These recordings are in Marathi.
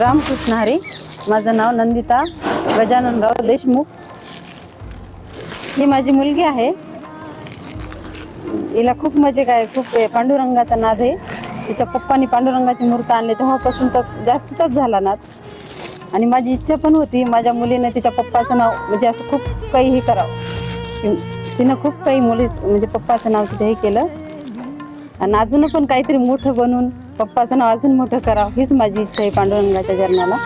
रामकृष्ण हरी. माझं नाव नंदिता गजाननराव देशमुख. ही माझी मुलगी आहे. हिला खूप खूप पांडुरंगाचा नाद आहे. तिच्या पप्पांनी पांडुरंगाची मूर्ती आणली तेव्हापासून तर जास्तच झाला नाद. आणि माझी इच्छा पण होती माझ्या मुलीने तिच्या पप्पाचं नाव म्हणजे असं खूप काही करावं. तिनं खूप काही म्हणजे पप्पाचं नाव तिचं हे केलं आणि अजून पण काहीतरी मोठं बनवून पप्पाचं नाव अजून मोठं करावं हीच माझी इच्छा आहे पांडुरंगाच्या चरणाला.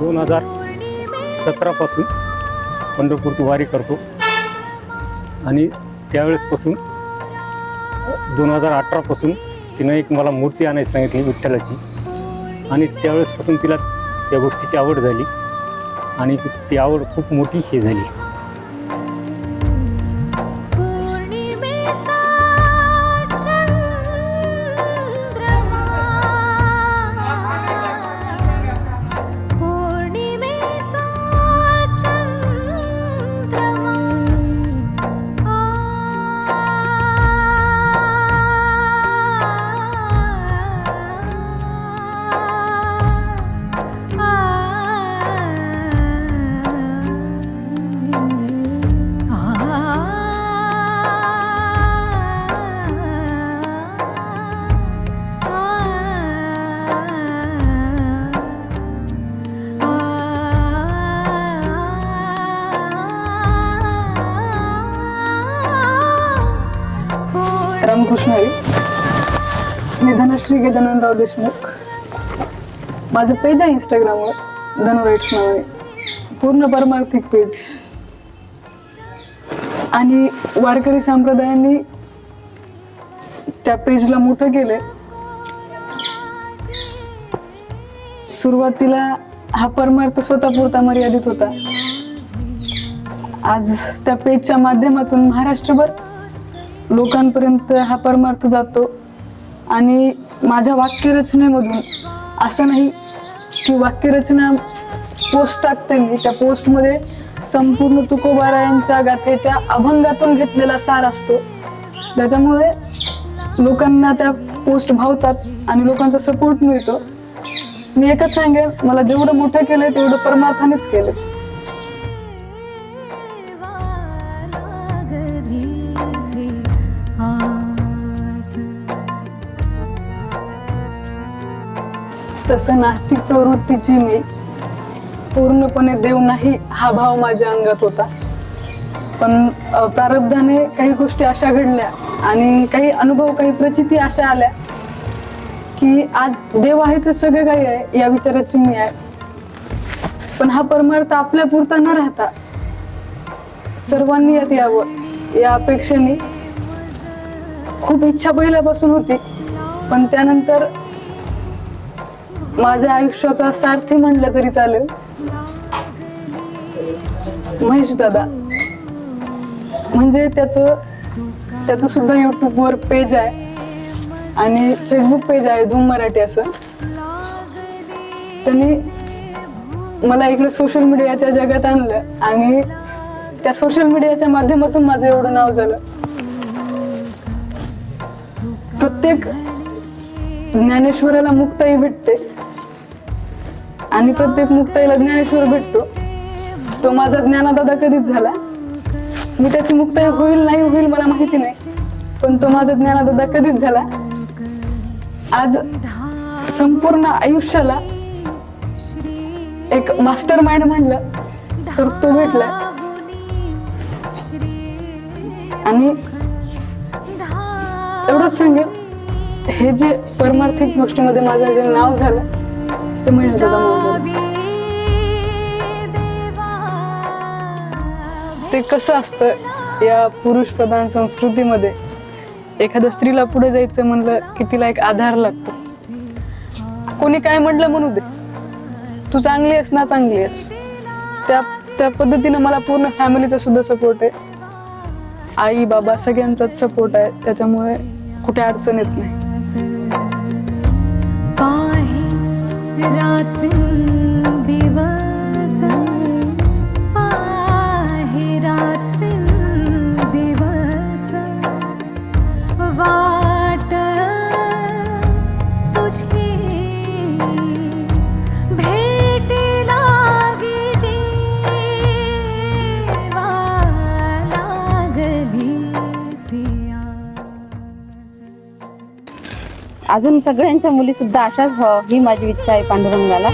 दोन 2017 पासून पंढरपूरची वारी करतो आणि त्यावेळेसपासून 2018 पासून तिनं एक मला मूर्ती आणायची सांगितली विठ्ठलाची आणि त्यावेळेसपासून तिला त्या गोष्टीची आवड झाली आणि ती आवड खूप मोठी हे झाली. रामकृष्ण हरी. मी धनश्री गजाननराव देशमुख. माझं पेज आहे इंस्टाग्रामवर धनुराइट्स नावाने, पूर्ण परमार्थिक पेज. आणि वारकरी संप्रदायांनी त्या पेजला मोठं केलंय. सुरुवातीला हा परमार्थ स्वतःपुरता मर्यादित होता. आज त्या पेजच्या माध्यमातून महाराष्ट्रभर लोकांपर्यंत हा परमार्थ जातो. आणि माझ्या वाक्यरचनेमधून असं नाही की वाक्यरचना पोस्ट टाकते मी, त्या पोस्टमध्ये संपूर्ण तुकोबारायांच्या गाथेच्या अभंगातून घेतलेला सार असतो. त्याच्यामुळे लोकांना त्या पोस्ट भावतात आणि लोकांचा सपोर्ट मिळतो. मी एकच सांगेन, मला जेवढं मोठं केलंय तेवढं परमार्थानेच केलं. तसं नास्तिक प्रवृत्तीची मी, पूर्णपणे देव नाही हा भाव माझ्या अंगात होता. पण प्रारब्धाने काही गोष्टी अशा घडल्या आणि काही अनुभव, काही प्रचिती अशा आल्या की आज देव आहे तर सगळं काही आहे या विचाराची मी आहे. पण हा परमार्थ आपल्या पुरता न राहता सर्वांनी यात यावं या अपेक्षेने खूप इच्छा पहिल्यापासून होती. पण त्यानंतर माझ्या आयुष्याचा सारथी म्हटलं तरी चालेल महेश दादा. म्हणजे त्याचं सुद्धा युट्यूबवर पेज आहे आणि फेसबुक पेज आहे धूम मराठी असं. त्यांनी मला इकडे सोशल मीडियाच्या जगात आणलं आणि त्या सोशल मीडियाच्या माध्यमातून माझं एवढं नाव झालं. प्रत्येक ज्ञानेश्वराला मुक्ताई भेटते आणि प्रत्येक मुक्ताईला ज्ञानेश्वर भेटतो. तो माझा ज्ञानदादा कधीच झाला. मी त्याची मुक्ताई होईल नाही होईल मला माहिती नाही, पण तो माझा ज्ञानदादा कधीच झाला. आज संपूर्ण आयुष्याला एक मास्टर माइंड म्हणलं तर तो भेटला. आणि एवढंच सांगेल, हे जे परमार्थिक गोष्टीमध्ये माझं जे नाव झालं ते महेश दादा म्हणून. ते कसं असतं या पुरुष प्रधान संस्कृतीमध्ये, एखाद्या स्त्रीला पुढे जायचं म्हणलं की तिला एक आधार लागतो. कोणी काय म्हटलं म्हणू दे, तू चांगली आहेस ना, चांगली आहेस. त्या त्या पद्धतीनं मला पूर्ण फॅमिलीचा सुद्धा सपोर्ट आहे. आई बाबा सगळ्यांचाच सपोर्ट आहे, त्याच्यामुळे कुठे अडचण येत नाही. वाट तुझी भेट लागी जीवा लागली सिया. अजून सगळ्यांच्या मुली सुद्धा अशाच व्हावं ही माझी इच्छा आहे पांडुरंगाला.